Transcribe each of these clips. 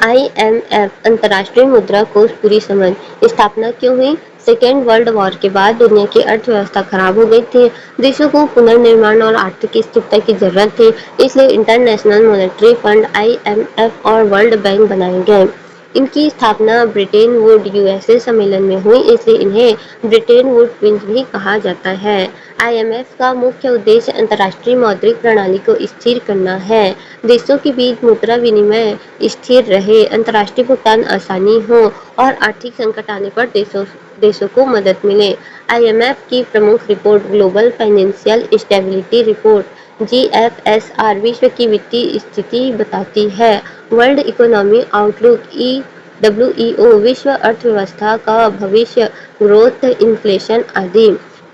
IMF अंतर्राष्ट्रीय मुद्रा कोष पूरी समझ। स्थापना क्यों हुई? सेकेंड वर्ल्ड वॉर के बाद दुनिया की अर्थव्यवस्था खराब हो गई थी। देशों को पुनर्निर्माण और आर्थिक स्थिरता की जरूरत थी, इसलिए इंटरनेशनल मॉनेटरी फंड आईएमएफ और वर्ल्ड बैंक बनाए गए। इनकी स्थापना ब्रिटेन वुड यूएसए सम्मेलन में हुई, इसलिए इन्हें ब्रिटेन वुड ट्विंस भी कहा जाता है। आईएमएफ का मुख्य उद्देश्य अंतर्राष्ट्रीय मौद्रिक प्रणाली को स्थिर करना है। देशों के बीच मुद्रा विनिमय स्थिर रहे, अंतर्राष्ट्रीय भुगतान आसानी हो और आर्थिक संकट आने पर देशों को मदद मिले। आईएमएफ की प्रमुख report global financial stability report GFSR विश्व की वित्तीय स्थिति बताती है। वर्ल्ड इकोनॉमी आउटलुक डब्ल्यूईओ विश्व अर्थव्यवस्था का भविष्य, ग्रोथ, इन्फ्लेशन आदि।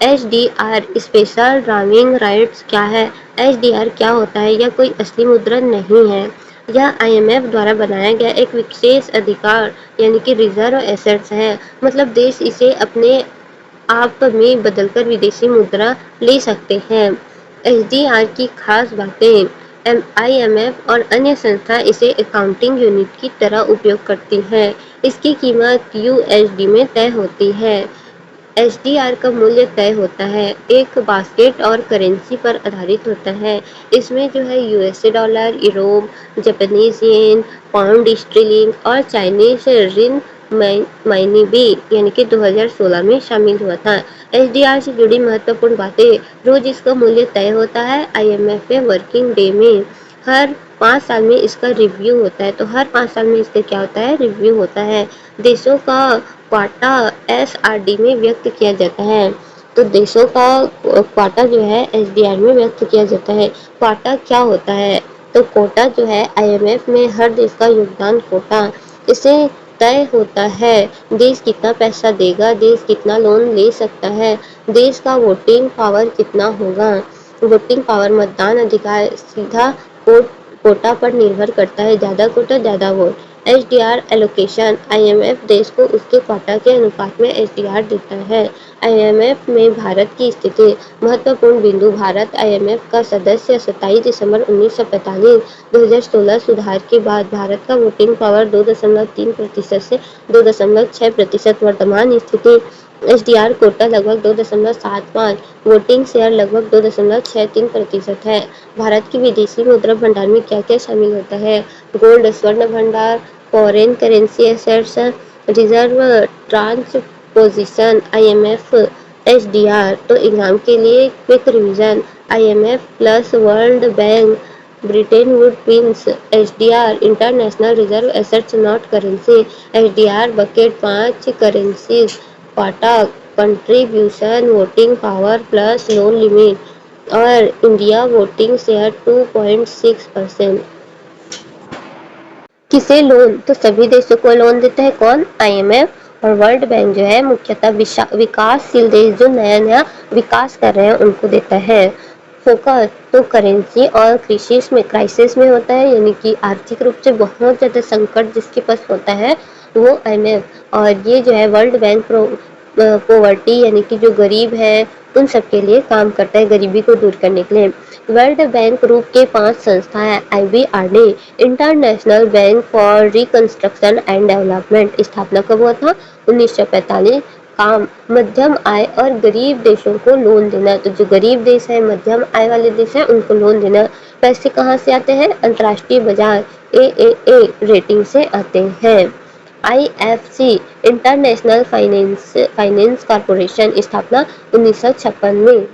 एचडीआर स्पेशल ड्राइविंग राइट्स क्या है? एचडीआर क्या होता है? यह कोई असली मुद्रा नहीं है। यह आईएमएफ द्वारा बनाया गया एक विशेष अधिकार यानी कि रिजर्व एसेट्स है। मतलब देश इसे अपने आप में बदलकर विदेशी मुद्रा ले सकते हैं। एचडीआर की खास बातें। आईएमएफ और अन्य संस्था इसे अकाउंटिंग यूनिट की तरह उपयोग करती हैं। इसकी कीमत यूएसडी में तय होती है। एचडीआर का मूल्य तय होता है, एक बास्केट और करेंसी पर आधारित होता है। इसमें जो है USA dollar, euro, Japanese yen, pound sterling और चाइनीज रिन माइनीबी यानी कि 2016 में शामिल हुआ था। एचडीआर से जुड़ी महत्वपूर्ण बातें। रोज इसका मूल्य तय होता है आईएमएफ के वर्किंग डे में। हर 5 साल में इसका रिव्यू होता है, तो हर 5 साल में इसका क्या होता है? रिव्यू होता है। देशों का क्वाटा एसआरडी में व्यक्त किया जाता है। तो देशों का क्वाटा जो है एसडीआर में व्यक्त किया जाता है। क्वाटा क्या होता है? तो कोटा जो है आईएमएफ में हर देश का योगदान कोटा, इसे तय होता है। देश कितना पैसा देगा, देश कितना लोन ले सकता है, देश का वोटिंग पावर कितना होगा। वोटिंग पावर मतदान अधिकार सीधा कोटा पर निर्भर करता है, ज़्यादा कोटा ज़्यादा वोट। HDR allocation. आईएमएफ देश को उसके क्वाटा के अनुपात में एचडीआर देता है। आईएमएफ में भारत की स्थिति। महत्वपूर्ण बिंदु। भारत आईएमएफ का सदस्य 27 दिसंबर 1945। 2016 सुधार के बाद भारत का वोटिंग पावर 2.3% से 2.6%। वर्तमान स्थिति। एचडीआर कोटा लगभग 2.75, वोटिंग शेयर लगभग 2.63% है। भारत की विदेशी मुद्रा भंडार में क्या क्या शामिल होता है? गोल्ड स्वर्ण भंडार, foreign currency assets, reserve transposition, IMF, HDR. तो एग्जाम के लिए quick revision. IMF plus world bank, Britain would twins, HDR international reserve assets not currency, HDR bucket 5 currencies, quota contribution, voting power plus lone limit और India voting share 2.6%। किसे loan? तो सभी देशों को loan देता है कौन? आईएमएफ। और वर्ल्ड बैंक जो है मुख्यतः विकासशील देश जो नया नया विकास कर रहे हैं उनको देता है। फोकस तो करेंसी और क्राइसिस में होता है, यानी कि आर्थिक रूप से बहुत ज़्यादा संकट जिसके पास होता है वो आईएमएफ। और ये जो है वर्ल्ड बैंक पोवर्टी यानी कि जो गरीब है उन सब के लिए काम करता है, गरीबी को दूर करने के लिए। वर्ल्ड बैंक ग्रुप के 5 संस्थाएं। IBRD international bank for reconstruction and development. स्थापना कब हुआ था? 1945। काम मध्यम आय और गरीब देशों को लोन देना। तो जो गरीब देश है, मध्यम आय वाले देश है, उनको लोन देना। पैसे कहाँ से आते हैं? अंतर्राष्ट्रीय बाजार एएए रेटिंग से आते हैं। IFC international finance corporation. स्थापना 1956 में।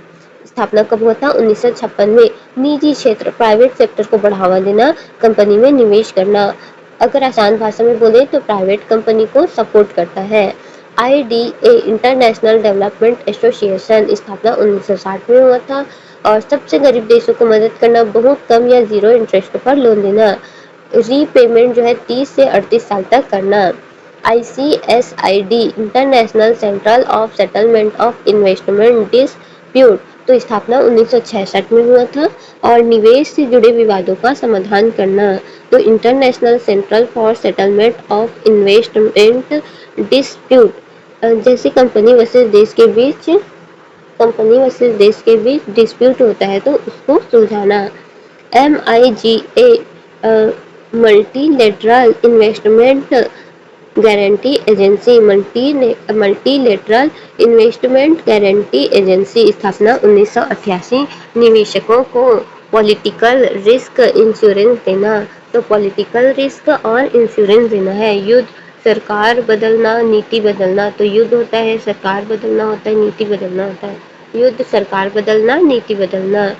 स्थापना कब हुआ था? 1956 में। निजी क्षेत्र प्राइवेट सेक्टर को बढ़ावा देना, कंपनी में निवेश करना। अगर आसान भाषा में बोले तो प्राइवेट कंपनी को सपोर्ट करता है। IDA international development association. स्थापना 1960 में हुआ था। और सबसे गरीब देशों को मदद करना, बहुत कम या जीरो इंटरेस्ट पर लोन देना। रीपेमेंट जो है 30 से 38 साल तक करना। ICSID international central of settlement of investment dispute. तो स्थापना 1966 में हुआ था। और निवेश से जुड़े विवादों का समाधान करना। तो international central for settlement of investment dispute, जैसे कंपनी वर्सेस देश के बीच डिस्प्यूट होता है तो उसको सुलझाना। MIGA multilateral investment guarantee agency multilateral investment guarantee agency स्थापना 1988। निवेशकों को पॉलिटिकल रिस्क इंश्योरेंस देना। तो पॉलिटिकल रिस्क और इंश्योरेंस देना है। युद्ध, सरकार बदलना, नीति बदलना। तो युद्ध होता है, सरकार बदलना होता है, नीति बदलना होता है। युद्ध, सरकार बदलना, नीति बदलना।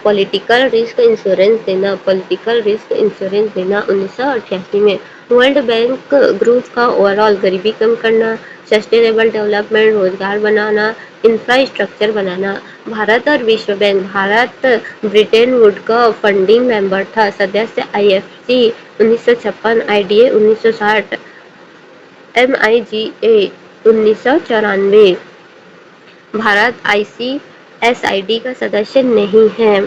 पॉलिटिकल रिस्क इंश्योरेंस देना, पॉलिटिकल रिस्क इंश्योरेंस देना 1988 में। वर्ल्ड बैंक ग्रुप का ओवरऑल गरीबी कम करना, सस्टेनेबल डेवलपमेंट, रोजगार बनाना, इंफ्रास्ट्रक्चर बनाना। भारत और विश्व बैंक। भारत ब्रिटेन वुड का फंडिंग मेंबर था। सदस्य IFC 1956, IDA 1960, MIGA 1994। Bharat ICSID का सदस्य नहीं है।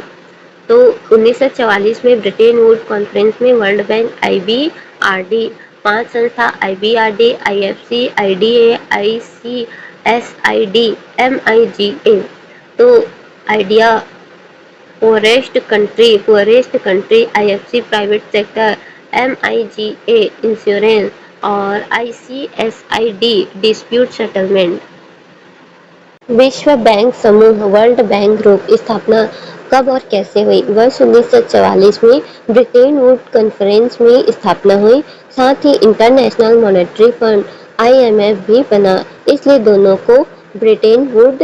तो 1944 में ब्रिटेन वुड कॉन्फ्रेंस में वर्ल्ड बैंक, IBRD, 5 संस्था IBRD, IFC, IDA, ICSID, MIGA। तो idea poorest country, IFC private sector, MIGA insurance और ICSID डिस्प्यूट सेटलमेंट। विश्व बैंक समूह, वर्ल्ड बैंक ग्रुप स्थापना कब और कैसे हुई? वर्ष 1944 में ब्रिटेन वुड कॉन्फ्रेंस में स्थापना हुई। साथ ही इंटरनेशनल मॉनेटरी फंड IMF भी बना, इसलिए दोनों को ब्रिटेन वुड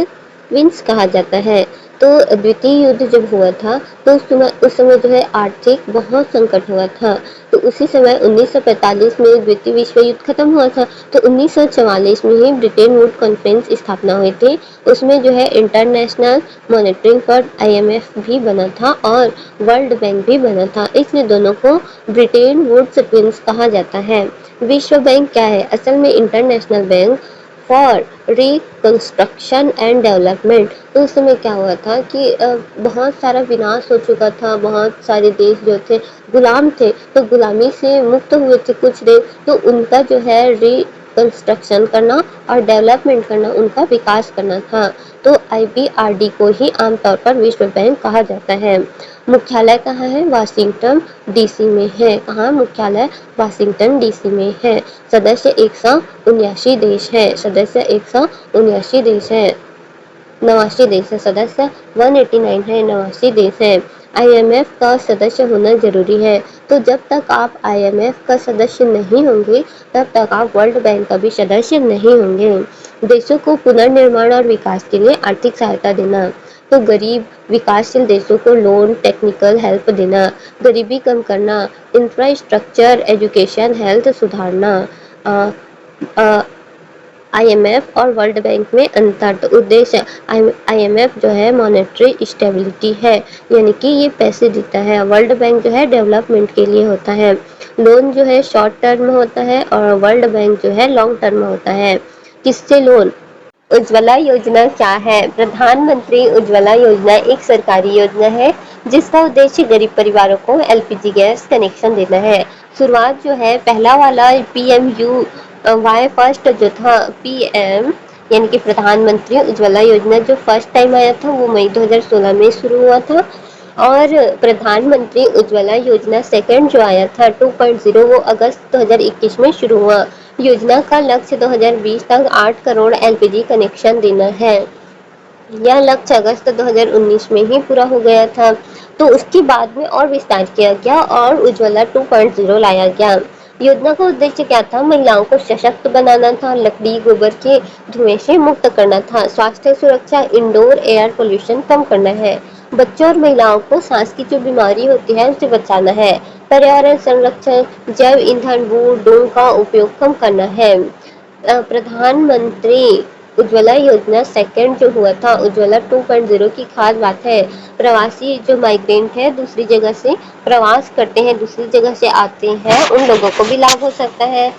विंस कहा जाता है। तो द्वितीय युद्ध जब हुआ था तो उस समय जो है आर्थिक बहुत संकट हुआ था। तो उसी समय 1945 में द्वितीय विश्व युद्ध खत्म हुआ था। तो 1944 में ही ब्रिटेन वुड कॉन्फ्रेंस स्थापना हुई थी। उसमें जो है इंटरनेशनल मॉनेटरिंग फंड IMF भी बना था और वर्ल्ड बैंक भी बना था, इसलिए दोनों को ब्रिटेन वुड्स ट्विंस कहा जाता है। विश्व बैंक क्या है? असल में international bank for reconstruction and development. तो उस समय क्या हुआ था कि बहुत सारा विनाश हो चुका था, बहुत सारे देश जो थे गुलाम थे, तो गुलामी से मुक्त हुए थे कुछ देश, तो उनका जो है रिकंस्ट्रक्शन करना और डेवलपमेंट करना, उनका विकास करना था। तो IBRD को ही आमतौर पर विश्व बैंक कहा जाता है। मुख्यालय कहाँ है? वाशिंगटन DC में है। कहाँ मुख्यालय? वाशिंगटन DC में है। सदस्य 179 देश है। सदस्य 179 देश है। 89 देश है। सदस्य 189 है, 89 देश है। IMF का सदस्य होना जरूरी है। तो जब तक आप IMF का सदस्य नहीं होंगे तब तक आप वर्ल्ड बैंक का भी सदस्य नहीं होंगे। देशों को पुनर्निर्माण और विकास के लिए आर्थिक सहायता देना। तो गरीब विकासशील देशों को लोन, टेक्निकल हेल्प देना, गरीबी कम करना, इंफ्रास्ट्रक्चर, एजुकेशन, हेल्थ सुधारना। IMF और वर्ल्ड बैंक में अंतर। तो उद्देश्य IMF जो है मॉनेटरी स्टेबिलिटी है, यानी कि ये पैसे देता है। वर्ल्ड बैंक जो है डेवलपमेंट के लिए होता है। लोन जो है शॉर्ट टर्म होता है और वर्ल्ड बैंक जो है लॉन्ग टर्म होता है। किससे लोन? उज्ज्वला योजना क्या है? प्रधानमंत्री उज्ज्वला योजना एक सरकारी योजना है जिसका उद्देश्य गरीब परिवारों को LPG गैस कनेक्शन देना है। शुरुआत जो है पहला वाला PMUY फर्स्ट जो था PM यानी कि प्रधानमंत्री उज्ज्वला योजना जो फर्स्ट टाइम आया था वो मई 2016 में शुरू हुआ था। और प्रधानमंत्री उज्ज्वला योजना सेकंड जो आया था 2.0 वो अगस्त 2021 में शुरू हुआ। योजना का लक्ष्य 2020 तक 8 करोड़ LPG कनेक्शन देना है। यह लक्ष्य अगस्त 2019 में ही पूरा हो गया था। तो उसके बाद में और विस्तार किया गया और उज्ज्वला 2.0 लाया गया। योजना का उद्देश्य क्या था? महिलाओं को सशक्त बनाना था, लकड़ी गोबर के धुएं से मुक्त करना था, स्वास्थ्य सुरक्षा, इंडोर एयर पोल्यूशन कम करना है, बच्चों और महिलाओं को सांस की जो बीमारी होती है उससे बचाना है, पर्यावरण संरक्षण, जैव ईंधन, वुड, डूम का उपयोग कम करना है। प्रधानमंत्री उज्ज्वला योजना सेकंड जो हुआ था उज्ज्वला 2.0 की खास बात है प्रवासी जो माइग्रेंट है दूसरी जगह से प्रवास करते हैं, दूसरी जगह से आते हैं, उन लोगों को भी लाभ हो सकता है।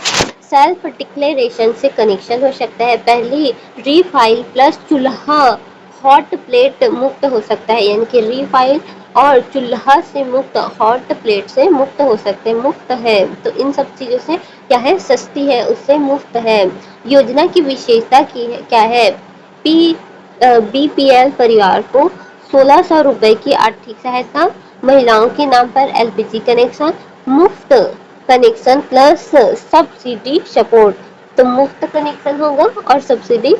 सेल्फ डिक्लेरेशन से कनेक्शन हो सकता है। पहली रीफाइल प्लस चूल्हा हॉट प्लेट मुक्त हो सकता है, यानी कि रीफाइल और चूल्हा से मुक्त, हॉट प्लेट से मुक्त हो सकते हैं, मुक्त है। तो इन सब चीज़ों से क्या है? सस्ती है, उससे मुक्त है। योजना की विशेषता क्या है? BPL परिवार को 1600 रुपए की आर्थिक सहायता, महिलाओं के नाम पर LPG कनेक्शन, मुफ्त कनेक्शन प्लस सब्सिडी सपोर्ट। तो मुफ्त कनेक्शन होगा और सब्सिडी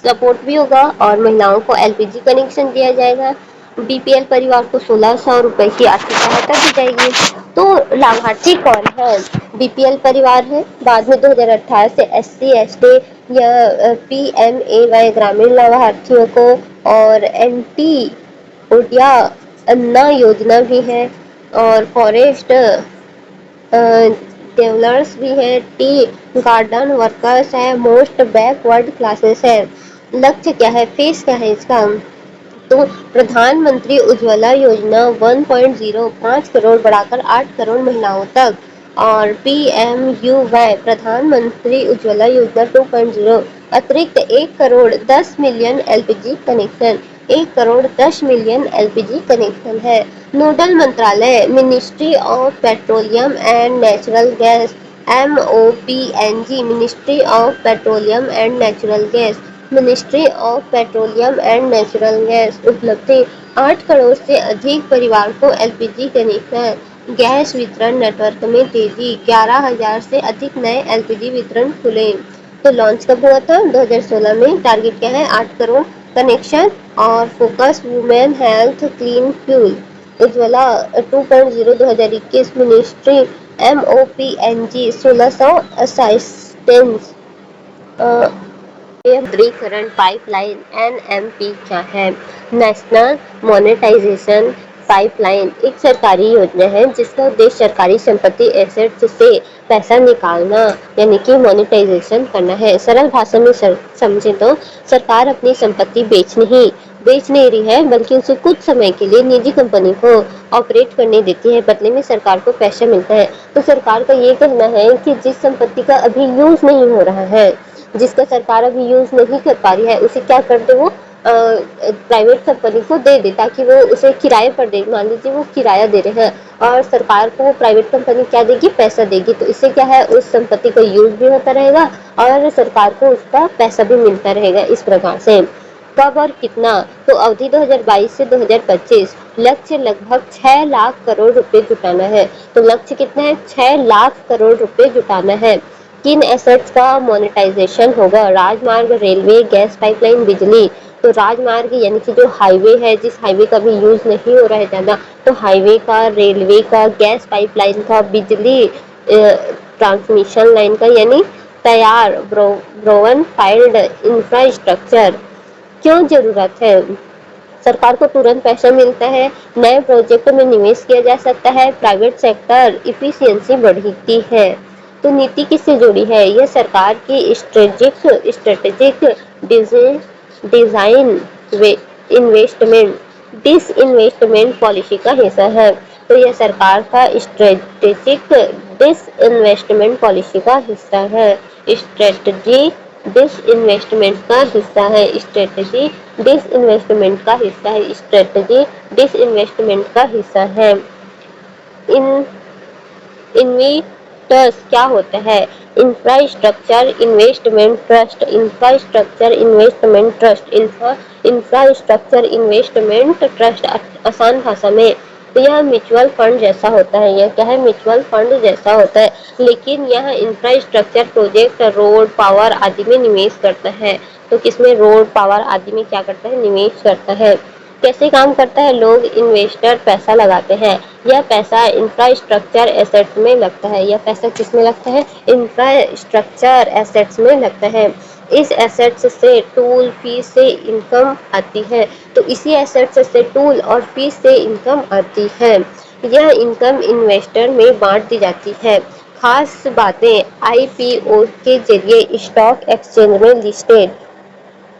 सपोर्ट भी होगा और महिलाओं को एलपीजी कनेक्शन दिया जाएगा। बीपीएल परिवार को 1600 रुपए की आर्थिक सहायता दी जाएगी। तो लाभार्थी कौन है? बीपीएल परिवार है। बाद में 2018 से एससी एसटी या पीएमएवाई ग्रामीण लाभार्थियों को और एनटी उड़िया अन्ना योजना भी है और फॉरेस्ट डेवलपर्स भी है, टी गार्डन वर्कर्स है, मोस्ट बैकवर्ड क्लासेस है। लक्ष्य क्या है, फीस क्या है इसका? तो प्रधानमंत्री उज्ज्वला योजना 1.05 करोड़ बढ़ाकर 8 करोड़ महिलाओं तक और पीएमयूवाई प्रधानमंत्री उज्ज्वला योजना 2.0 अतिरिक्त 1 crore 10 million LPG connection. 1 crore 10 million LPG connection है। नोडल मंत्रालय ministry of petroleum and natural gas MOPNG ministry of petroleum and natural gas ministry of petroleum and natural gas. उपलब्धि 8 करोड़ से अधिक परिवार को एलपीजी कनेक्शन। गैस वितरण नेटवर्क में तेजी 11,000 से अधिक नए एलपीजी वितरण खुले। तो लॉन्च कब हुआ था? 2016 में। टारगेट क्या है? 8 करोड़ कनेक्शन और focus women health clean fuel. Ujjwala 2.0 2021 ministry MOPNG 1600 assistance विमुद्रीकरण पाइपलाइन NMP क्या है? नेशनल मोनेटाइजेशन पाइपलाइन एक सरकारी योजना है जिसका उद्देश्य सरकारी संपत्ति एसेट्स से पैसा निकालना यानी कि मोनेटाइजेशन करना है। सरल भाषा में समझे तो सरकार अपनी संपत्ति बेच नहीं रही है बल्कि उसे कुछ समय के लिए निजी कंपनी को ऑपरेट करने देती है, बदले में सरकार को पैसा मिलता है। तो सरकार का ये कहना है कि जिस संपत्ति का अभी यूज नहीं हो रहा है, जिसका सरकार अभी यूज नहीं कर पा रही है, उसे क्या कर दे, वो प्राइवेट कंपनी को दे दे ताकि वो उसे किराए पर दे। मान लीजिए वो किराया दे रहे हैं और सरकार को प्राइवेट कंपनी क्या देगी? पैसा देगी। तो इससे क्या है, उस संपत्ति का यूज भी होता रहेगा और सरकार को उसका पैसा भी मिलता रहेगा। इस प्रकार से कब और कितना? तो अवधि 2022 से 2025। लक्ष्य लगभग 6 लाख करोड़ रुपए जुटाना है। तो लक्ष्य कितना है? 6 लाख करोड़ रुपए जुटाना है। किन एसेट्स का मोनेटाइजेशन होगा? राजमार्ग, रेलवे, गैस पाइपलाइन, बिजली। तो राजमार्ग यानी कि जो हाईवे है, जिस हाईवे का भी यूज नहीं हो रहा है ज्यादा, तो हाईवे का, रेलवे का, गैस पाइपलाइन का, बिजली ट्रांसमिशन लाइन का, यानी तैयार ब्रोवन फाइल्ड इंफ्रास्ट्रक्चर। क्यों जरूरत है? सरकार को तुरंत पैसा मिलता है, नए प्रोजेक्ट में निवेश किया जा सकता है, प्राइवेट सेक्टर इफिशियंसी बढ़ती है। तो नीति किससे जुड़ी है? यह सरकार की strategic design investment disinvestment policy का हिस्सा है। तो यह सरकार का स्ट्रेटेजिक डिसइन्वेस्टमेंट पॉलिसी का हिस्सा है। स्ट्रेटजी डिसइन्वेस्टमेंट का हिस्सा है। स्ट्रेटजी डिसइन्वेस्टमेंट का हिस्सा है। स्ट्रेटजी डिसइन्वेस्टमेंट का हिस्सा है। इन इन्वेस्टर्स क्या होता है? Infrastructure investment trust. Infrastructure investment trust infrastructure investment trust आसान भाषा में तो यह म्यूचुअल फंड जैसा होता है। यह क्या है? म्यूचुअल फंड जैसा होता है, लेकिन यह इंफ्रास्ट्रक्चर प्रोजेक्ट, रोड, पावर आदि में निवेश करता है। तो किसमें? रोड, पावर आदि में क्या करता है? निवेश करता है। कैसे काम करता है? लोग, इन्वेस्टर पैसा लगाते हैं। यह पैसा इंफ्रास्ट्रक्चर एसेट्स में लगता है। यह पैसा किस में लगता है? इंफ्रास्ट्रक्चर एसेट्स में लगता है। इस एसेट्स से टूल फीस से इनकम आती है। तो इसी एसेट्स से टूल और फीस से इनकम आती है। यह इनकम इन्वेस्टर में बांट दी जाती है। खास बातें, IPO के जरिए स्टॉक एक्सचेंज में लिस्टेड।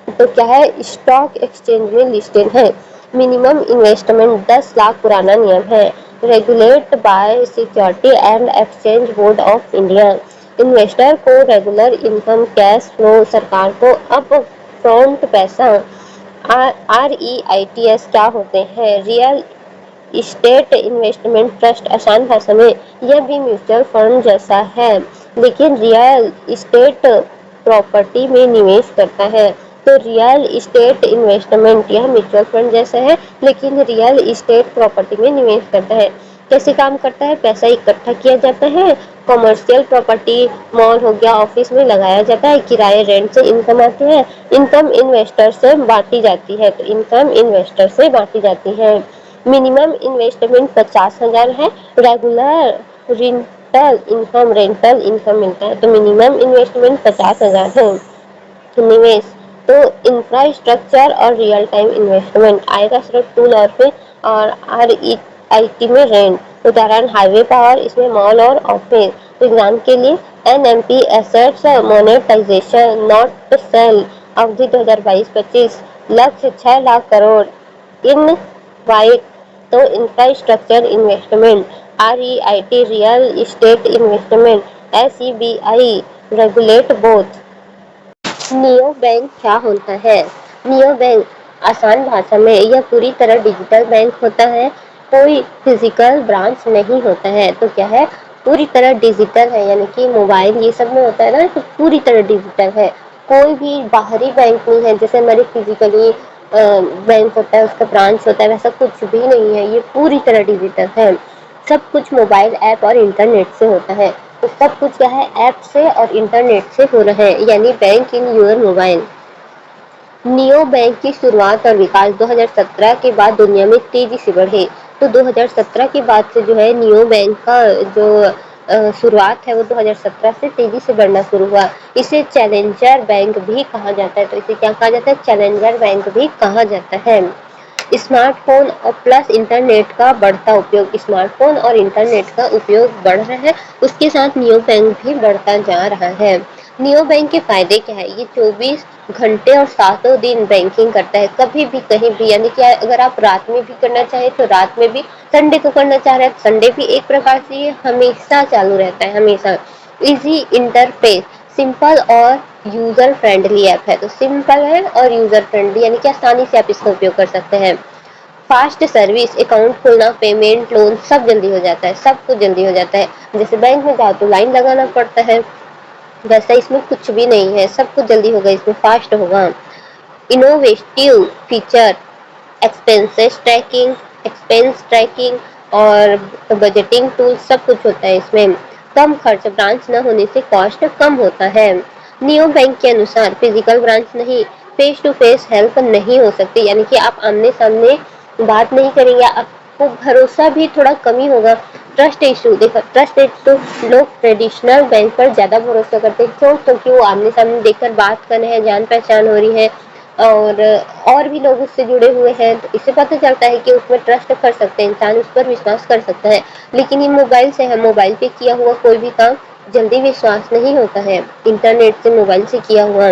तो क्या है? स्टॉक एक्सचेंज में लिस्टेड है। मिनिमम इन्वेस्टमेंट 10 लाख पुराना नियम है। Regulate bye security and exchange board of India. Investor को रेगुलर इनकम, कैश फ्लो, सरकार को अप फ्रंट पैसा। REITs क्या होते हैं? Real estate investment trust. आसान भाषा में यह भी म्यूचुअल फंड जैसा है, लेकिन रियल स्टेट प्रॉपर्टी में निवेश करता है। तो रियल इस्टेट इन्वेस्टमेंट यह म्यूचुअल फंड जैसा है, लेकिन रियल इस्टेट प्रॉपर्टी में निवेश करता है। कैसे काम करता है? पैसा इकट्ठा किया जाता है, कॉमर्शियल प्रॉपर्टी, मॉल हो गया, ऑफिस में लगाया जाता है, किराए रेंट से इनकम आती है, इनकम इन्वेस्टर से बांटी जाती है, तो इनकम इन्वेस्टर से बांटी जाती है। मिनिमम इन्वेस्टमेंट 50,000 है, रेगुलर रेंटल इनकम मिलता है, तो मिनिमम इन्वेस्टमेंट 50,000 है। निवेश तो इंफ्रास्ट्रक्चर और रियल टाइम इन्वेस्टमेंट आएगा सिर्फ टूल और पे और REIT में रेंट, उदाहरण हाईवे पावर, इसमें मॉल और ऑफिस। तो एग्जाम के लिए NMP assets monetisation not sale, अवधि 2022-25, लक्ष्य 6 लाख करोड़। इन वाइट तो infrastructure investment, REIT real estate investment, SEBI regulate both. Neo bank क्या होता है? नियो बैंक आसान भाषा में यह पूरी तरह डिजिटल बैंक होता है, कोई फिजिकल ब्रांच नहीं होता है। तो क्या है? पूरी तरह डिजिटल है, यानी कि मोबाइल ये सब में होता है ना, तो पूरी तरह डिजिटल है। कोई भी बाहरी बैंक नहीं है, जैसे हमारी फिजिकली बैंक होता है, उसका ब्रांच होता है, वैसा कुछ भी नहीं है, ये पूरी तरह डिजिटल है। सब कुछ मोबाइल ऐप और इंटरनेट से होता है। तो सब कुछ क्या है? ऐप से और इंटरनेट से हो रहा है, यानी bank in your mobile. Neo bank की शुरुआत और विकास 2017 के बाद दुनिया में तेजी से बढ़े। तो 2017 के बाद से जो है नियो बैंक का जो शुरुआत है वो 2017 से तेजी से बढ़ना शुरू हुआ। इसे चैलेंजर बैंक भी कहा जाता है। तो इसे क्या कहा जाता है? चैलेंजर बैंक भी कहा जाता है। स्मार्टफोन और प्लस इंटरनेट का बढ़ता उपयोग, स्मार्टफोन और इंटरनेट का उपयोग बढ़ रहा है, उसके साथ नियो बैंक भी बढ़ता जा रहा है। नियो बैंक के फायदे क्या है? ये 24 घंटे और सातों दिन बैंकिंग करता है, कभी भी कहीं भी, यानी कि अगर आप रात में भी करना चाहे तो रात में भी, संडे को करना चाह रहे हैं संडे भी, एक प्रकार से ये हमेशा चालू रहता है, हमेशा। इजी इंटरफेस, सिंपल और यूजर फ्रेंडली ऐप है। तो सिंपल है और यूजर फ्रेंडली, यानी कि आसानी से आप इसका उपयोग कर सकते हैं। फास्ट सर्विस, अकाउंट खोलना, पेमेंट, लोन सब जल्दी हो जाता है, सब कुछ जल्दी हो जाता है। जैसे बैंक में जाओ तो लाइन लगाना पड़ता है, वैसा इसमें कुछ भी नहीं है, सब कुछ जल्दी होगा, इसमें फास्ट होगा। इनोवेटिव फीचर, एक्सपेंस ट्रैकिंग और बजटिंग टूल सब कुछ होता है इसमें। कम खर्च, ब्रांच न होने से कॉस्ट कम होता है। नियो बैंक के अनुसार फिजिकल ब्रांच नहीं, फेस टू फेस हेल्प नहीं हो सकती, यानी कि आप आमने सामने बात नहीं करेंगे, आपको भरोसा भी थोड़ा कमी होगा। ट्रस्ट इशू, देखो ट्रस्ट इशू, लोग ट्रेडिशनल बैंक पर ज्यादा भरोसा करते हैं, क्यों? क्योंकि वो आमने सामने देखकर बात कर रहे हैं, जान पहचान हो रही है और भी लोग उससे जुड़े हुए हैं, तो इससे पता चलता है कि उसमें ट्रस्ट कर सकते हैं, इंसान उस पर विश्वास कर सकता है। लेकिन ये मोबाइल से है, मोबाइल पे किया हुआ कोई भी काम जल्दी विश्वास नहीं होता है, इंटरनेट से, मोबाइल से किया हुआ।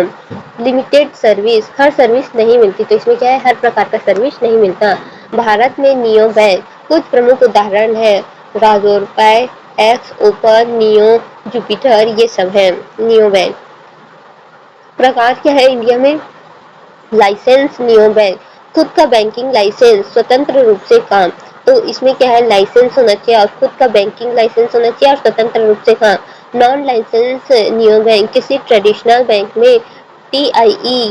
लिमिटेड सर्विस, हर सर्विस नहीं मिलती, तो इसमें क्या है? हर प्रकार का सर्विस नहीं मिलता। भारत में नियो बैंक कुछ प्रमुख उदाहरण है, राजोर पाई, एक्स ओपन, नियो, जुपिटर, ये सब है नियो बैंक। प्रकार क्या है इंडिया में? लाइसेंस नियो बैंक, खुद का बैंकिंग लाइसेंस, स्वतंत्र रूप से काम। तो इसमें क्या है? लाइसेंस होना चाहिए और खुद का बैंकिंग लाइसेंस होना चाहिए और स्वतंत्र रूप से काम। नॉन लाइसेंस नियो बैंक, किसी ट्रेडिशनल बैंक में TIE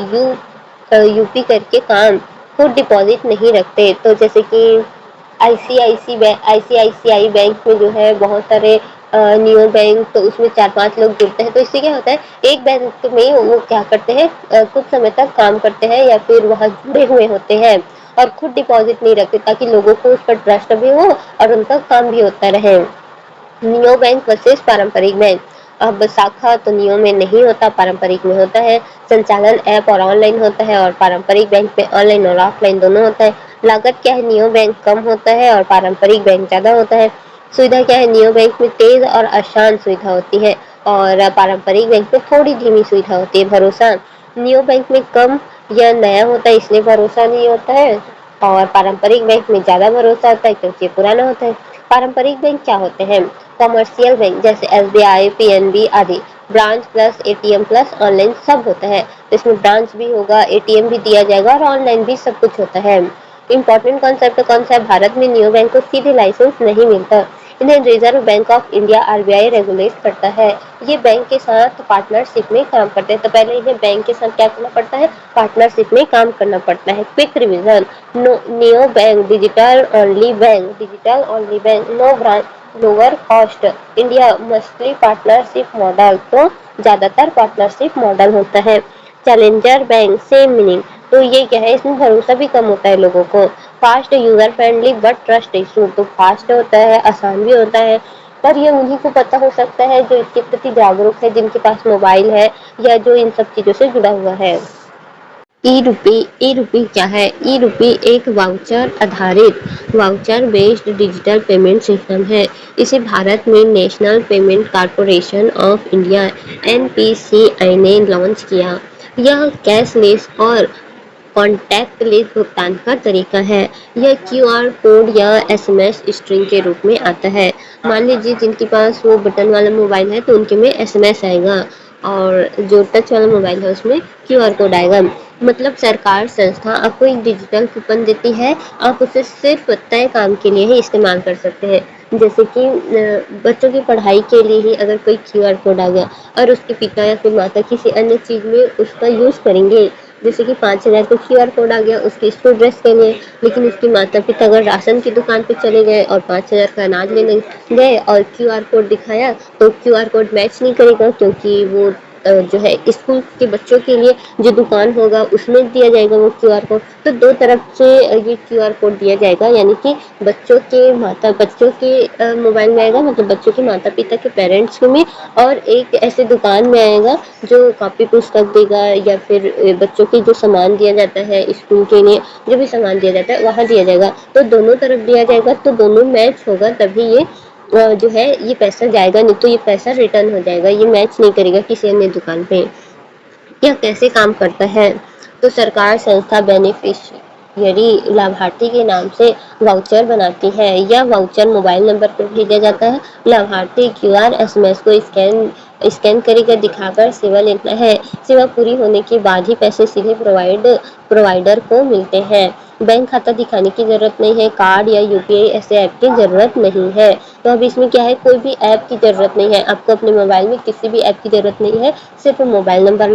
UP करके काम, खुद डिपॉजिट नहीं रखते। तो जैसे कि ICICI बैंक में जो है बहुत सारे नियो बैंक, तो उसमें 4-5 लोग जुड़ते हैं, तो इससे क्या होता है? एक बैंक में वो क्या करते हैं, कुछ समय तक काम करते हैं या फिर वहाँ जुड़े हुए होते हैं और खुद डिपॉजिट नहीं रखते, ताकि लोगों को उस पर ट्रस्ट भी हो और उनका काम भी होता रहे। नियो बैंक वर्सेस पारंपरिक बैंक, अब शाखा तो नियो में नहीं होता, पारंपरिक में होता है। संचालन ऐप और ऑनलाइन होता है और पारंपरिक बैंक में ऑनलाइन और ऑफलाइन दोनों होता है। लागत क्या है? नियो बैंक कम होता है और पारंपरिक बैंक ज्यादा होता है। सुविधा क्या है? नियो बैंक में तेज और आसान सुविधा होती है और पारंपरिक बैंक में थोड़ी धीमी सुविधा होती है। भरोसा, नियो बैंक में कम या नया होता है इसलिए भरोसा नहीं होता है और पारंपरिक बैंक में ज्यादा भरोसा होता है क्योंकि पुराना होता है। पारंपरिक बैंक क्या होते हैं? कॉमर्शियल बैंक जैसे SBI, PNB आदि, branch plus ATM plus online सब होता है। तो इसमें ब्रांच भी होगा, ATM भी दिया जाएगा और ऑनलाइन भी सब कुछ होता है। इंपॉर्टेंट कॉन्सेप्ट कौन सा है? भारत में नियो बैंक को सीधे लाइसेंस नहीं मिलता, इन्हें reserve bank of India RBI regulate करता है। ये बैंक के साथ पार्टनरशिप में काम करते हैं। तो पहले इन्हें बैंक के साथ क्या करना पड़ता है, पार्टनरशिप में काम करना पड़ता है। Quick revision, neo bank, digital only bank, no branch, lower cost, India mostly partnership model, तो ज्यादातर पार्टनरशिप मॉडल होता है। Challenger bank, same meaning. तो ये क्या है, इसमें भरोसा भी कम होता है लोगों को। Fast, user friendly but trust issue, तो फास्ट होता है, आसान भी होता है, पर ये उन्हीं को पता हो सकता है जो इसके प्रति जागरूक है, जिनके पास मोबाइल है या जो इन सब चीजों से जुड़ा हुआ है। ई रुपी क्या है? ई रुपी एक voucher based digital payment system है। इसे भारत में national payment corporation of India NPCI ने लॉन्च किया। यह कैशलेस और कॉन्टैक्टलेस भुगतान का तरीका है। यह क्यूआर कोड या एसएमएस स्ट्रिंग के रूप में आता है। मान लीजिए जिनके पास वो बटन वाला मोबाइल है तो उनके में एसएमएस आएगा, और जो टच वाला मोबाइल है उसमें क्यूआर कोड आएगा। मतलब सरकार संस्था आपको एक डिजिटल कूपन देती है, आप उसे सिर्फ तय काम के लिए ही इस्तेमाल कर सकते हैं। जैसे कि बच्चों की पढ़ाई के लिए ही अगर कोई क्यूआर कोड आ गया और उसके पिता या फिर माता किसी अन्य चीज़ में उसका यूज़ करेंगे, जैसे कि 5,000 का क्यूआर कोड आ गया उसके स्कूल ड्रेस के लिए, लेकिन उसके माता पिता अगर राशन की दुकान पे चले गए और 5,000 का अनाज लेने गए और क्यूआर कोड दिखाया, तो क्यूआर कोड मैच नहीं करेगा, क्योंकि वो जो है स्कूल के बच्चों के लिए जो दुकान होगा उसमें दिया जाएगा वो क्यूआर कोड। तो दो तरफ से ये क्यूआर कोड दिया जाएगा, यानी कि बच्चों के मोबाइल में आएगा, मतलब बच्चों के माता पिता के पेरेंट्स में, और एक ऐसे दुकान में आएगा जो कॉपी पुस्तक देगा या फिर बच्चों के जो सामान दिया जाता है स्कूल के लिए, जो भी सामान दिया जाता है वहाँ दिया जाएगा। तो दोनों तरफ दिया जाएगा, तो दोनों मैच होगा तभी ये जो है ये पैसा जाएगा, नहीं तो ये पैसा रिटर्न हो जाएगा, ये मैच नहीं करेगा किसी अन्य दुकान पे। यह कैसे काम करता है? तो सरकार संस्था बेनिफिशियरी लाभार्थी के नाम से वाउचर बनाती है। यह वाउचर मोबाइल नंबर पर भेजा जाता है। लाभार्थी क्यूआर एसएमएस को स्कैन करेगा, दिखाकर सेवा लेता है। सेवा पूरी होने के बाद ही पैसे सीधे प्रोवाइडर को मिलते हैं। बैंक खाता दिखाने की जरूरत नहीं है, कार्ड या यूपीआई ऐसे ऐप की जरूरत नहीं है। तो अब इसमें क्या है, कोई भी ऐप की जरूरत नहीं है, आपको अपने मोबाइल में किसी भी ऐप की जरूरत नहीं है, सिर्फ मोबाइल नंबर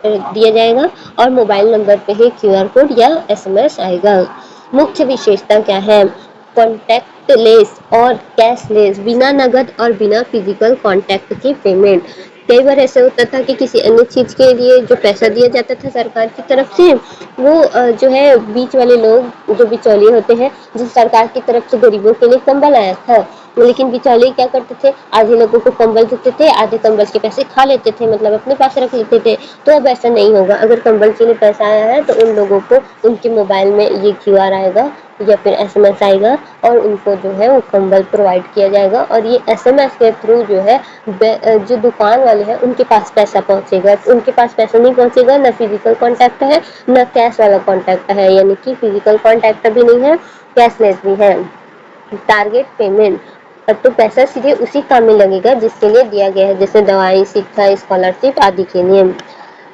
दिया जाएगा और मोबाइल नंबर पे ही क्यूआर कोड या एसएमएस आएगा। मुख्य विशेषता क्या है? कॉन्टैक्टलेस और कैशलेस, बिना नगद और बिना फिजिकल कॉन्टैक्ट की पेमेंट। कई बार ऐसा होता था कि किसी अन्य चीज के लिए जो पैसा दिया जाता था सरकार की तरफ से, वो जो है बीच वाले लोग जो बिचौलिए होते हैं, जिस सरकार की तरफ से गरीबों के लिए कंबल आया था, लेकिन बिचौलिए क्या करते थे, आधे लोगों को कंबल देते थे, आधे कंबल के पैसे खा लेते थे, मतलब अपने पास रख लेते थे। तो अब ऐसा नहीं होगा, अगर कंबल के लिए पैसा आया है तो उन लोगों को उनके मोबाइल में ये क्यूआर आएगा या फिर एसएमएस आएगा और उनको जो है वो कंबल प्रोवाइड किया जाएगा, और ये एसएमएस के थ्रू जो है जो दुकान वाले हैं उनके पास पैसा पहुंचेगा। उनके पास पैसा नहीं पहुंचेगा, ना फिजिकल कॉन्टैक्ट है ना कैश वाला कॉन्टैक्ट है, यानी कि फिजिकल कॉन्टैक्ट भी नहीं है, कैशलेस भी है। टारगेट पेमेंट, तो पैसा सीधे उसी काम में लगेगा जिसके लिए दिया गया है, जैसे दवाई, शिक्षा, स्कॉलरशिप आदि के लिए।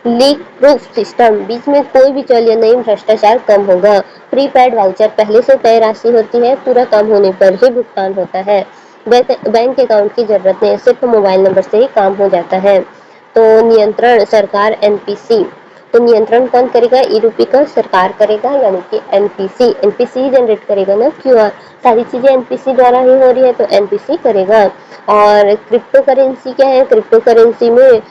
लीक प्रूफ सिस्टम, बीच में कोई भी चलिए नहीं, भ्रष्टाचार कम होगा। प्रीपेड वाउचर, पहले से तय राशि होती है, पूरा काम होने पर ही भुगतान होता है। बैंक अकाउंट की जरूरत नहीं, सिर्फ मोबाइल नंबर से ही काम हो जाता है। तो नियंत्रण सरकार एनपीसी, तो नियंत्रण कौन करेगा? ई रुपी का सरकार करेगा, यानी कि एनपीसी जनरेट करेगा ना, क्यूआर, सारी चीजें एनपीसी द्वारा ही हो रही है तो एनपीसी करेगा। और क्रिप्टो करेंसी क्या है? क्रिप्टो करेंसी में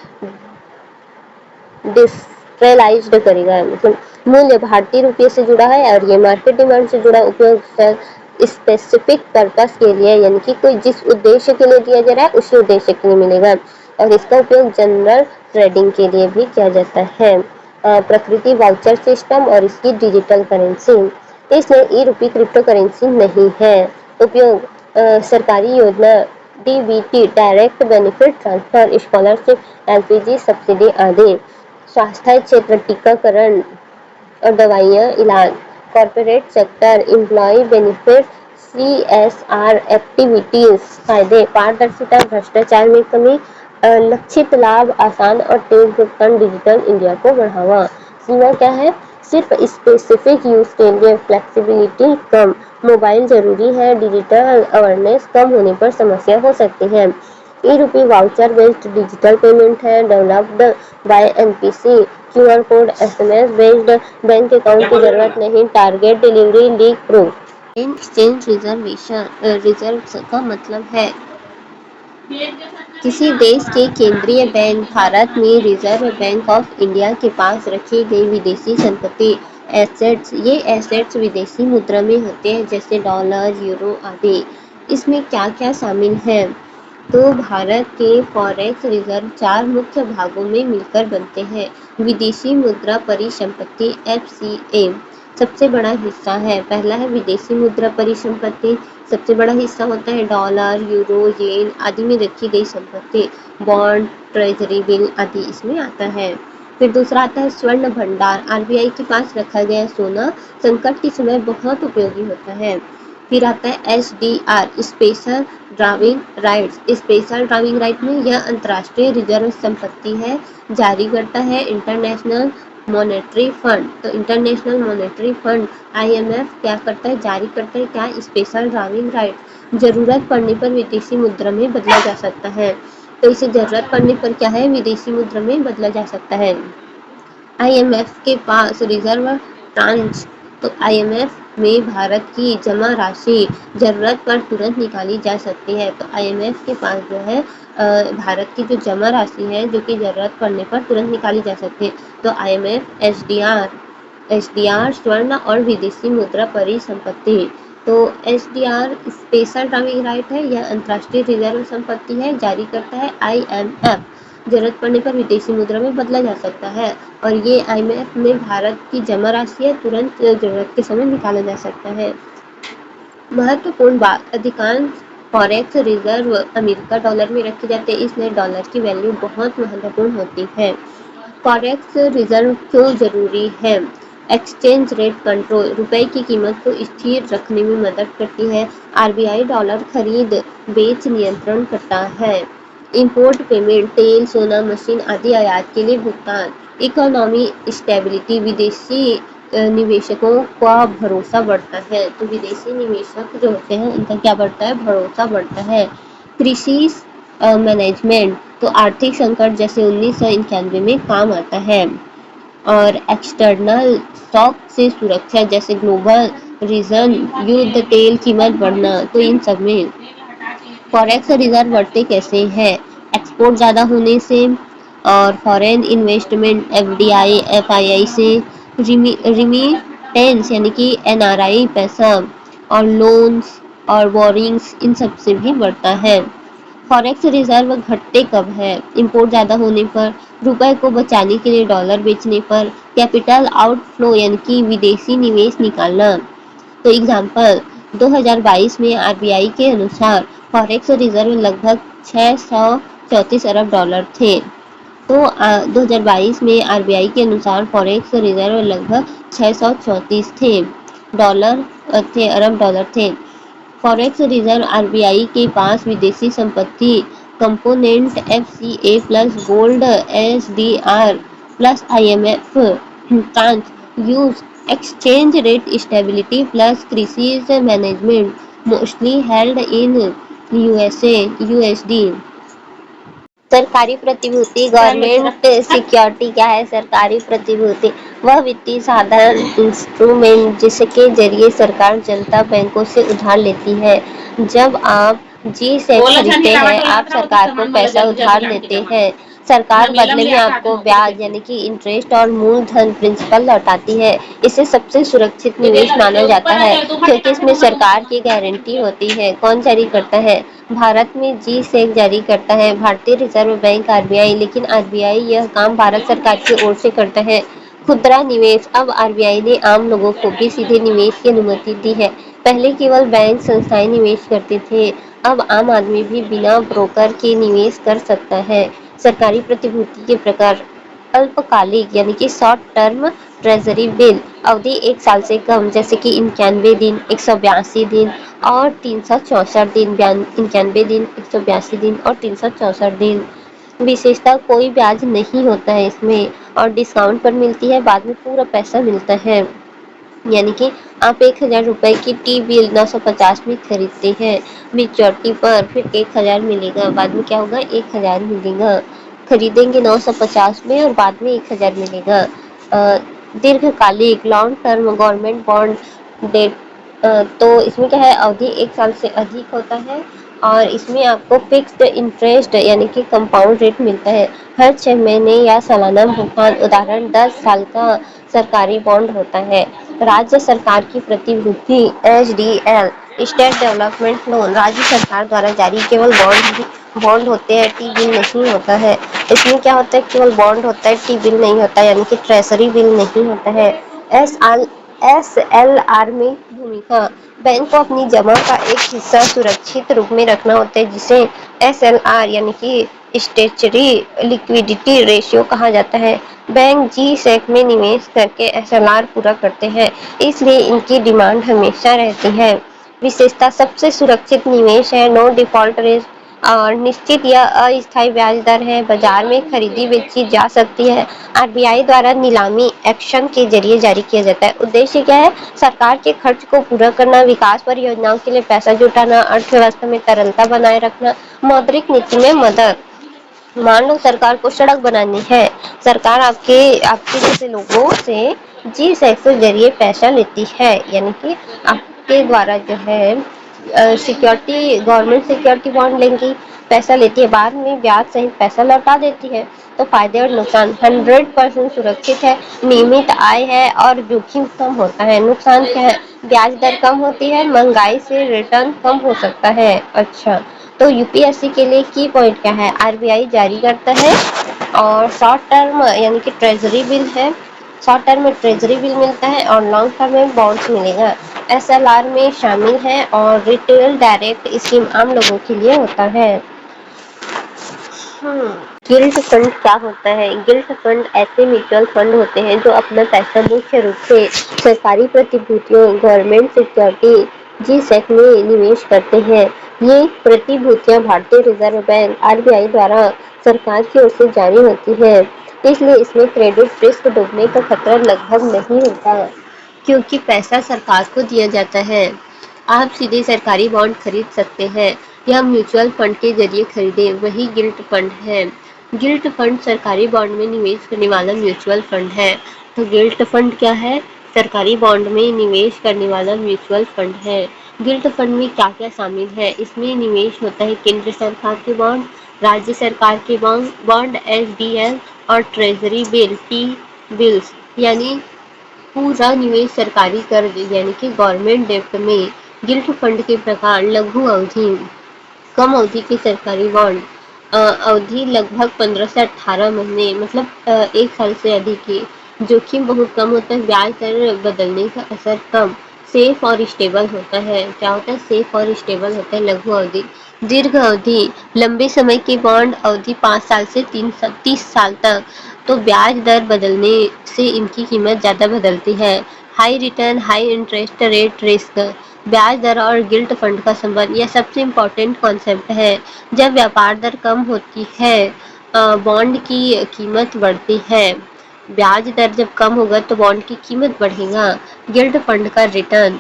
डिस्ट्रलाइज्ड करेगा, मतलब मूल्य भारतीय रुपये से जुड़ा है और ये मार्केट डिमांड से जुड़ा, उपयोग स्पेसिफिक पर्पस के लिए, यानी कि कोई जिस उद्देश्य के लिए दिया जा रहा है उसी उद्देश्य के लिए मिलेगा, और इसका उपयोग जनरल ट्रेडिंग के लिए भी किया जाता है। प्रकृति वाउचर सिस्टम और इसकी डिजिटल करेंसी, इसलिए ई रुपी क्रिप्टो करेंसी नहीं है। उपयोग सरकारी योजना, DBT direct benefit transfer, scholarship, LPG subsidy आदि। स्वास्थ्य क्षेत्र, टीकाकरण और दवाइयाँ, इलाज। Corporate sector, employ benefit, CSR activities. फायदे, पारदर्शिता, भ्रष्टाचार में कमी, लक्षित लाभ, आसान और तेज भुगतान, डिजिटल इंडिया को बढ़ावा। सीमा क्या है? सिर्फ स्पेसिफिक यूज के लिए फ्लेक्सिबिलिटी कम, मोबाइल जरूरी है, डिजिटल अवेयरनेस कम होने पर समस्या हो सकती है। ई रुपी वाउचर बेस्ड डिजिटल पेमेंट है, developed by NPC, QR code, SMS based, bank account की जरूरत नहीं, target delivery, leak proof. In exchange reserve का मतलब है किसी देश के केंद्रीय बैंक भारत में रिजर्व बैंक ऑफ इंडिया के पास रखी गई विदेशी संपत्ति एसेट्स। ये एसेट्स विदेशी मुद्रा में होते हैं जैसे डॉलर, यूरो आदि। इसमें क्या क्या शामिल है? तो भारत के फॉरेक्स रिजर्व 4 मुख्य भागों में मिलकर बनते हैं। विदेशी मुद्रा परिसंपत्ति एफसीए सबसे बड़ा हिस्सा है। पहला है विदेशी मुद्रा परिसंपत्ति, सबसे बड़ा हिस्सा होता है डॉलर, यूरो, येन आदि में रखी गई संपत्ति, बॉन्ड, ट्रेजरी बिल आदि इसमें आता है। फिर दूसरा आता है स्वर्ण भंडार, आरबीआई के पास रखा गया सोना संकट के समय बहुत उपयोगी होता है। फिर आता है SDR, special drawing rights. Special drawing right में यह अंतर्राष्ट्रीय रिजर्व संपत्ति है, जारी करता है इंटरनेशनल मॉनेटरी फंड। तो इंटरनेशनल मॉनेटरी फंड आईएमएफ क्या करता है, जारी करता है क्या, स्पेशल ड्राविंग राइट। जरूरत पड़ने पर विदेशी मुद्रा में बदला जा सकता है। तो इसे जरूरत पड़ने पर क्या है, विदेशी मुद्रा में बदला जा सकता है। आईएमएफ के पास रिजर्व ट्रांच, तो आईएमएफ में भारत की जमा राशि जरूरत पर तुरंत निकाली जा सकती है। तो आईएमएफ के पास जो है भारत की जो जमा राशि है जो कि जरूरत पड़ने पर तुरंत निकाली जा सकती है। तो आईएमएफ एसडीआर स्वर्ण और विदेशी मुद्रा परिसंपत्ति। तो एसडीआर स्पेशल ड्राविंग राइट है, यह अंतर्राष्ट्रीय रिजर्व संपत्ति है, जारी करता है आईएमएफ। जरूरत पड़ने पर विदेशी मुद्रा में बदला जा सकता है और ये आईएमएफ में भारत की जमा राशि है, तुरंत जरूरत के समय निकाला जा सकता है। महत्वपूर्ण बात, अधिकांश फॉरेक्स रिजर्व अमेरिका डॉलर में रखे जाते हैं, इसलिए डॉलर की वैल्यू बहुत महत्वपूर्ण होती है। फॉरेक्स रिजर्व क्यों जरूरी है? एक्सचेंज रेट कंट्रोल, रुपए की कीमत को स्थिर रखने में मदद करती है। आरबीआई डॉलर खरीद बेच नियंत्रण करता है। इंपोर्ट पेमेंट, तेल, सोना, मशीन आदि आयात के लिए भुगतान। इकोनॉमी स्टेबिलिटी, विदेशी निवेशकों का भरोसा बढ़ता है। तो विदेशी निवेशक जो होते हैं उनका क्या बढ़ता है, भरोसा बढ़ता है। कृषि मैनेजमेंट, तो आर्थिक संकट जैसे 1991 में काम आता है। और एक्सटर्नल शॉक से सुरक्षा जैसे ग्लोबल रीजन, युद्ध, तेल कीमत बढ़ना, तो इन सब में फॉरेक्स रिजर्व बढ़ते कैसे हैं? एक्सपोर्ट ज़्यादा होने से, और फॉरेन इन्वेस्टमेंट एफडीआई एफआईआई से, रिमीटेंस यानी कि एनआरआई पैसा, और लोन्स और बोरिंग्स इन सब से भी बढ़ता है। फॉरेक्स रिजर्व घटते कब है? इंपोर्ट ज़्यादा होने पर, रुपए को बचाने के लिए डॉलर बेचने पर, कैपिटल आउटफ्लो यानी कि विदेशी निवेश निकालना। तो एग्जाम्पल 2022 में आरबीआई के अनुसार फॉरेक्स रिजर्व लगभग 634 अरब डॉलर थे। तो 2022 में आरबीआई के अनुसार फॉरेक्स रिजर्व लगभग 634 थे डॉलर थे अरब डॉलर थे। फॉरेक्स रिजर्व आरबीआई के पास विदेशी संपत्ति component FCA plus gold SDR plus IMF tranche use exchange rate stability plus crisis management mostly held in USA USD. सरकारी प्रतिभूति, गवर्नमेंट सिक्योरिटी क्या है? सरकारी प्रतिभूति वह वित्तीय साधन इंस्ट्रूमेंट जिसके जरिए सरकार जनता बैंकों से उधार लेती है। जब आप जी शेयर खरीदते हैं आप सरकार को पैसा उधार लेते हैं, सरकार बदले में आपको ब्याज यानी कि इंटरेस्ट और मूलधन प्रिंसिपल लौटाती है। इसे सबसे सुरक्षित निवेश माना जाता है क्योंकि इसमें सरकार की गारंटी होती है। कौन जारी करता है? भारत में जी शेयर जारी करता है भारतीय रिजर्व बैंक आरबीआई, लेकिन आरबीआई यह काम भारत सरकार की ओर से करता है। खुदरा निवेश, अब आरबीआई ने आम लोगों को भी सीधे निवेश की अनुमति दी है। पहले केवल बैंक संस्थाएं निवेश करते थे, अब आम आदमी भी बिना ब्रोकर के निवेश कर सकता है। सरकारी प्रतिभूति के प्रकार, अल्पकालिक यानी कि शॉर्ट टर्म ट्रेजरी बिल, अवधि 1 साल से कम जैसे कि 91 दिन, 182 दिन और 364 दिन। 91 दिन, 182 दिन और 364 दिन। विशेषता, कोई ब्याज नहीं होता है इसमें और डिस्काउंट पर मिलती है, बाद में पूरा पैसा मिलता है। यानी कि आप 1,000 रुपए की टी बिल 950 में खरीदते हैं, मेच्योरिटी पर फिर 1,000 मिलेगा, बाद में क्या होगा 1,000 मिलेगा। खरीदेंगे 950 में और बाद में 1,000 मिलेगा। दीर्घकालिक long term government bond debt, तो इसमें क्या है, अवधि 1 साल से अधिक होता है और इसमें आपको फिक्स्ड इंटरेस्ट यानी कि कंपाउंड रेट मिलता है हर 6 महीने या सालाना भुगतान। उदाहरण 10 साल का सरकारी बॉन्ड होता है। राज्य सरकार की प्रतिभूति HDL स्टेट डेवलपमेंट लोन राज्य सरकार द्वारा जारी केवल बॉन्ड होते हैं, टी बिल नहीं होता है। इसमें क्या होता है, केवल बॉन्ड होता है, टी बिल नहीं होता, यानी कि ट्रेजरी बिल नहीं होता है। SLR में भूमिका, बैंक को अपनी जमा का एक हिस्सा सुरक्षित रूप में रखना होता है, जिसे SLR यानी कि स्टेचरी लिक्विडिटी रेशियो कहा जाता है। बैंक G-Sec में निवेश करके SLR पूरा करते हैं, इसलिए इनकी डिमांड हमेशा रहती है। विशेषता, सबसे सुरक्षित निवेश है, नो डिफॉल्ट रिस्क और निश्चित या अस्थायी ब्याज दर है, बाजार में खरीदी बेची जा सकती है, RBI द्वारा नीलामी एक्शन के जरिए जारी किया जाता है। उद्देश्य क्या है, सरकार के खर्च को पूरा करना, विकास परियोजनाओं के लिए पैसा जुटाना, अर्थव्यवस्था में तरलता बनाए रखना, मौद्रिक नीति में मदद। मान लो सरकार को सड़क बनानी है, सरकार आपके जैसे लोगों से G-Sec के जरिए पैसा लेती है, यानी कि आपके द्वारा जो है सिक्योरिटी, गवर्नमेंट सिक्योरिटी बॉन्ड लेंगी, पैसा लेती है, बाद में ब्याज सहित पैसा लौटा देती है। तो फायदे और नुकसान, 100% सुरक्षित है, नियमित आय है और जोखिम कम होता है। नुकसान क्या है, ब्याज दर कम होती है, महंगाई से रिटर्न कम हो सकता है। अच्छा, तो यूपीएससी के लिए की पॉइंट क्या है, RBI जारी करता है और शॉर्ट टर्म यानी कि ट्रेजरी बिल है, शॉर्ट टर्म में ट्रेजरी बिल मिलता है और लॉन्ग टर्म में बॉन्ड्स मिलेगा। SLR में शामिल है और रिटेल डायरेक्ट स्कीम आम लोगों के लिए होता है। गिल्ट फंड क्या होता है, गिल्ट फंड ऐसे म्यूचुअल फंड होते हैं जो अपना पैसा मुख्य रूप से सरकारी प्रतिभूतियों, गवर्नमेंट सिक्योरिटी, G-Sec में निवेश करते हैं। ये प्रतिभूतियां भारतीय रिजर्व बैंक RBI द्वारा सरकार की ओर से जारी होती है, इसलिए इसमें क्रेडिट रिस्क डूबने का खतरा लगभग नहीं होता, क्योंकि पैसा सरकार को दिया जाता है। आप सीधे सरकारी बॉन्ड खरीद सकते हैं या म्यूचुअल फंड के जरिए खरीदें, वही गिल्ट फंड है। गिल्ट फंड सरकारी बॉन्ड में निवेश करने वाला म्यूचुअल फंड है। तो गिल्ट फंड क्या है, सरकारी बॉन्ड में निवेश करने वाला म्यूचुअल फंड है। गिल्ट फंड में क्या क्या शामिल है, इसमें निवेश होता है केंद्र सरकार के बॉन्ड, राज्य सरकार के बॉन्ड HDL और ट्रेजरी बिल टी बिल्स, यानी पूरा निवेश सरकारी कर्ज यानी कि गवर्नमेंट डेब्ट में। गिल्ट फंड के प्रकार, लघु अवधि, कम अवधि के सरकारी बॉन्ड, अवधि लगभग 15 से 18 महीने, मतलब 1 साल से अधिक की, जोखिम बहुत कम होता है, ब्याज दर बदलने का असर कम, सेफ और स्टेबल होता है। क्या होता है, सेफ और स्टेबल होता है लघु अवधि। दीर्घ अवधि, लंबे समय की बॉन्ड, अवधि 5 साल से 30 साल तक, तो ब्याज दर बदलने से इनकी कीमत ज़्यादा बदलती है। High return, high interest rate risk, ब्याज दर और गिल्ट फंड का संबंध, यह सबसे इम्पोर्टेंट कॉन्सेप्ट है। जब व्यापार दर कम होती है, बॉन्ड की कीमत बढ़ती है। ब्याज दर जब कम होगा तो बॉन्ड की कीमत बढ़ेगा। गिल्ट फंड का रिटर्न,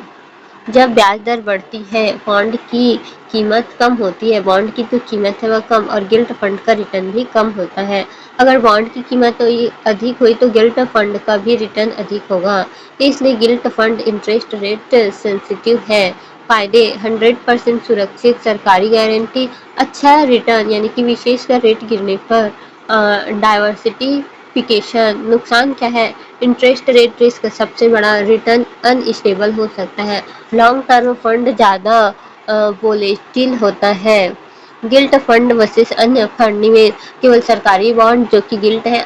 जब ब्याज दर बढ़ती है, बॉन्ड की कीमत कम होती है, बॉन्ड की जो कीमत है वह कम और गिल्ट फंड का रिटर्न भी कम होता है। अगर बॉन्ड की कीमत अधिक हुई तो गिल्ट फंड का भी रिटर्न अधिक होगा, इसलिए guilt fund interest rate sensitive है। फायदे, 100% सुरक्षित, सरकारी गारंटी, अच्छा रिटर्न यानी कि विशेषकर रेट गिरने पर, डाइवर्सिफिकेशन। नुकसान क्या है, इंटरेस्ट रेट रिस्क सबसे बड़ा, रिटर्न अनस्टेबल हो सकता है, लॉन्ग टर्म फंड ज़्यादा वोलेटिल होता है। गिल्ट फंड वर्सेस अन्य फंड, निवेश, केवल सरकारी बॉन्ड जो कि गिल्ट है,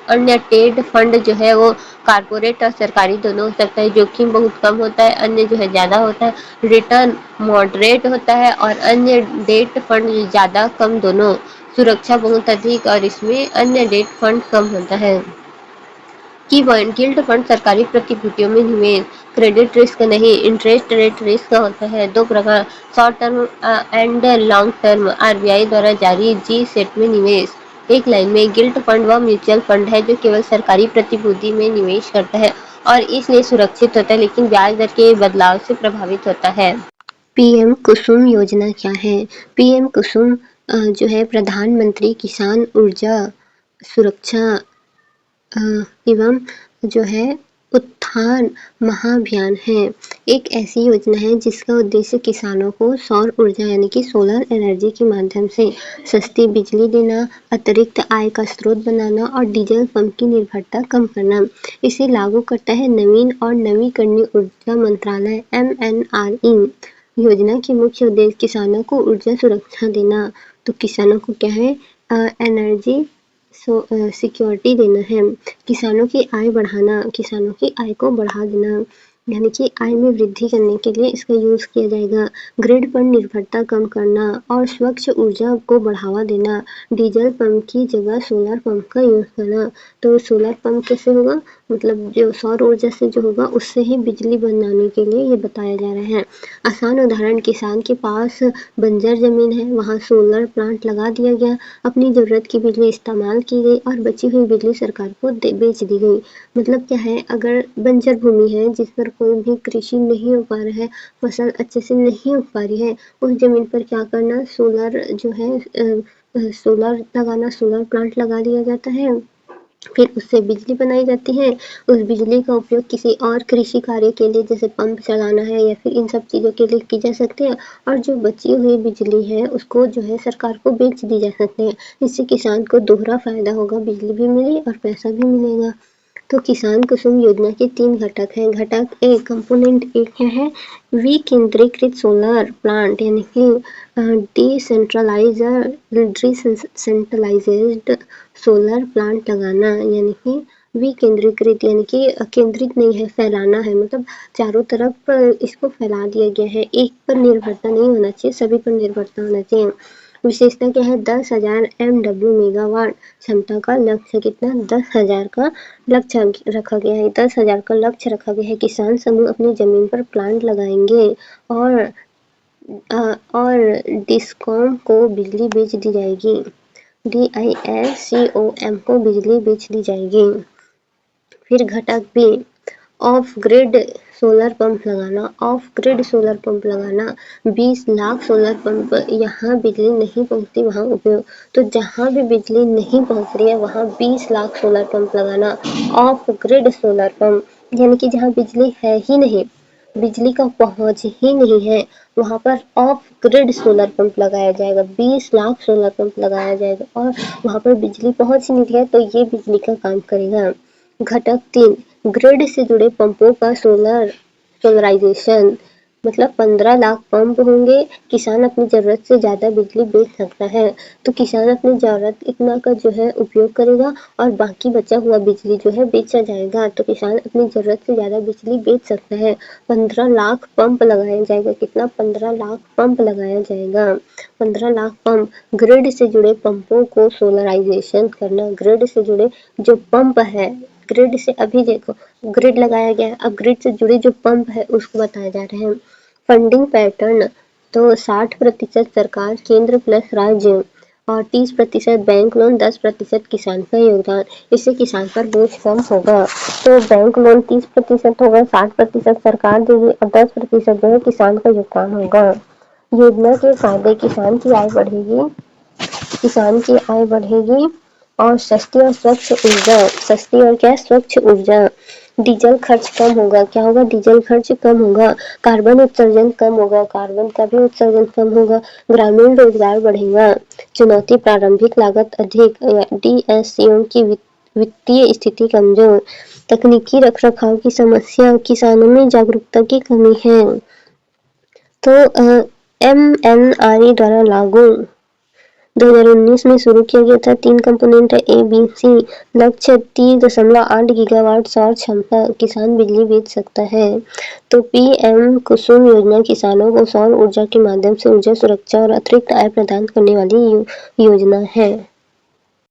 अन्य टेड फंड जो है वो कारपोरेट और सरकारी दोनों हो सकता है, जोखिम बहुत कम होता है, अन्य जो है ज़्यादा होता है, रिटर्न मॉडरेट होता है और अन्य डेट फंड ज़्यादा कम दोनों, सुरक्षा बहुत अधिक और इसमें अन्य डेट फंड कम होता है। की पॉइंट, गिल्ट फंड सरकारी प्रतिभूतियों में निवेश, क्रेडिट रिस्क नहीं, इंटरेस्ट रेट रिस्क होता है। 2 प्रकार, short term and long term, RBI द्वारा जारी G-Sec में निवेश, एक लाइन में गिल्ट फंड वह म्यूचुअल फंड है जो केवल सरकारी प्रतिभूति में निवेश करता है और इसलिए सुरक्षित होता है, लेकिन ब्याज दर के बदलाव से प्रभावित होता है। पीएम कुसुम योजना क्या है? पीएम कुसुम जो है प्रधानमंत्री किसान ऊर्जा सुरक्षा एवं जो है उत्थान महाअभियान है। एक ऐसी योजना है जिसका उद्देश्य किसानों को सौर ऊर्जा यानी कि सोलर एनर्जी के माध्यम से सस्ती बिजली देना, अतिरिक्त आय का स्रोत बनाना और डीजल पंप की निर्भरता कम करना। इसे लागू करता है नवीन और नवीकरणीय ऊर्जा मंत्रालय MNRE। योजना के मुख्य उद्देश्य किसानों को ऊर्जा सुरक्षा देना, तो किसानों को क्या है एनर्जी सिक्योरिटी देना है, किसानों की आय बढ़ाना, किसानों की आय को बढ़ा देना यानी कि आय में वृद्धि करने के लिए इसका यूज़ किया जाएगा। ग्रिड पर निर्भरता कम करना और स्वच्छ ऊर्जा को बढ़ावा देना, डीजल पंप की जगह सोलर पंप का यूज़ करना। तो सोलर पंप कैसे होगा, मतलब जो सौर ऊर्जा से जो होगा उससे ही बिजली बनाने के लिए ये बताया जा रहा है। आसान उदाहरण, किसान के पास बंजर जमीन है, वहाँ सोलर प्लांट लगा दिया गया, अपनी ज़रूरत की बिजली इस्तेमाल की गई और बची हुई बिजली सरकार को बेच दी गई। मतलब क्या है, अगर बंजर भूमि है जिस पर कोई भी कृषि नहीं हो पा रहा है, फसल अच्छे से नहीं उग पा रही है, उस जमीन पर क्या करना, सोलर जो है सोलर लगाना, सोलर प्लांट लगा दिया जाता है, फिर उससे बिजली बनाई जाती है। उस बिजली का उपयोग किसी और कृषि कार्य के लिए जैसे पंप चलाना है या फिर इन सब चीज़ों के लिए की जा सकती है और जो बची हुई बिजली है उसको जो है सरकार को बेच दी जा सकती है। इससे किसान को दोहरा फायदा होगा, बिजली भी मिली और पैसा भी मिलेगा। तो किसान कुसुम योजना के 3 घटक हैं। घटक एक कंपोनेंट एक क्या है, विकेंद्रीकृत सोलर प्लांट यानी कि डिसेंट्रलाइज्ड सोलर प्लांट लगाना, यानी कि विकेंद्रीकृत यानी कि केंद्रित नहीं है, फैलाना है, मतलब चारों तरफ इसको फैला दिया गया है, एक पर निर्भरता नहीं होना चाहिए, सभी पर निर्भरता होना चाहिए। विशेषता क्या है, 10,000 MW मेगावाट क्षमता का लक्ष्य, कितना 10,000 का लक्ष्य रखा गया है, 10,000 का लक्ष्य रखा गया है। किसान समूह अपनी जमीन पर प्लांट लगाएंगे और डिस्कॉम को बिजली बेच दी जाएगी, DISCOM को बिजली बेच दी जाएगी। फिर घटक B, off grid solar pump लगाना, ऑफ ग्रिड सोलर पंप लगाना, 20 लाख सोलर पंप, यहाँ बिजली नहीं पहुँचती वहाँ उपयोग, तो जहाँ भी बिजली नहीं पहुँच रही है वहाँ 20 लाख सोलर पंप लगाना। ऑफ ग्रिड सोलर पंप यानी कि जहाँ बिजली है ही नहीं, बिजली का पहुँच ही नहीं है, वहाँ पर ऑफ ग्रिड सोलर पंप लगाया जाएगा, 20 लाख सोलर पंप लगाया जाएगा और वहाँ पर बिजली पहुँच नहीं रही है तो ये बिजली का काम करेगा। घटक 3, ग्रिड से जुड़े पंपों का सोलराइजेशन, मतलब 15 लाख पंप होंगे, किसान अपनी ज़रूरत से ज़्यादा बिजली बेच सकता है, तो किसान अपनी ज़रूरत इतना का जो है उपयोग करेगा और बाकी बचा हुआ बिजली जो है बेचा जाएगा, तो किसान अपनी ज़रूरत से ज़्यादा बिजली बेच सकता है। 15 लाख पंप लगाया जाएगा, कितना 15 लाख पंप लगाया जाएगा, 15 लाख पंप। ग्रिड से जुड़े पंपों को सोलराइजेशन करना, ग्रिड से जुड़े जो पंप है, ग्रिड से अभी देखो ग्रिड लगाया गया है, अब ग्रिड से जुड़े जो पंप है उसको बताया जा रहे हैं। फंडिंग पैटर्न, तो 60% सरकार केंद्र प्लस राज्य और 30% बैंक लोन, 10% किसान का योगदान, इससे किसान पर बोझ कम होगा। तो बैंक लोन 30% होगा, 60% सरकार देगी और 10% जो है किसान का योगदान होगा। योजना के फायदे, किसान की आय बढ़ेगी, किसान की आय बढ़ेगी और सस्ती और स्वच्छ ऊर्जा, सस्ती और क्या स्वच्छ ऊर्जा, डीजल खर्च कम होगा, क्या होगा डीजल खर्च कम होगा, कार्बन उत्सर्जन कम होगा, कार्बन का भी उत्सर्जन कम होगा, ग्रामीण रोजगार बढ़ेगा। चुनौती, प्रारंभिक लागत अधिक, DSCM की वित्तीय स्थिति कमजोर, तकनीकी रखरखाव की समस्या, किसानों में जागरूकता की कमी है। तो MNRE द्वारा लागू 2019 में शुरू किया गया था, 3 कंपोनेंट है ABC, लक्ष्य 30.8 गीगावाट सौर क्षमता, किसान बिजली बेच सकता है। तो PM कुसुम योजना किसानों को सौर ऊर्जा के माध्यम से ऊर्जा सुरक्षा और अतिरिक्त आय प्रदान करने वाली योजना है।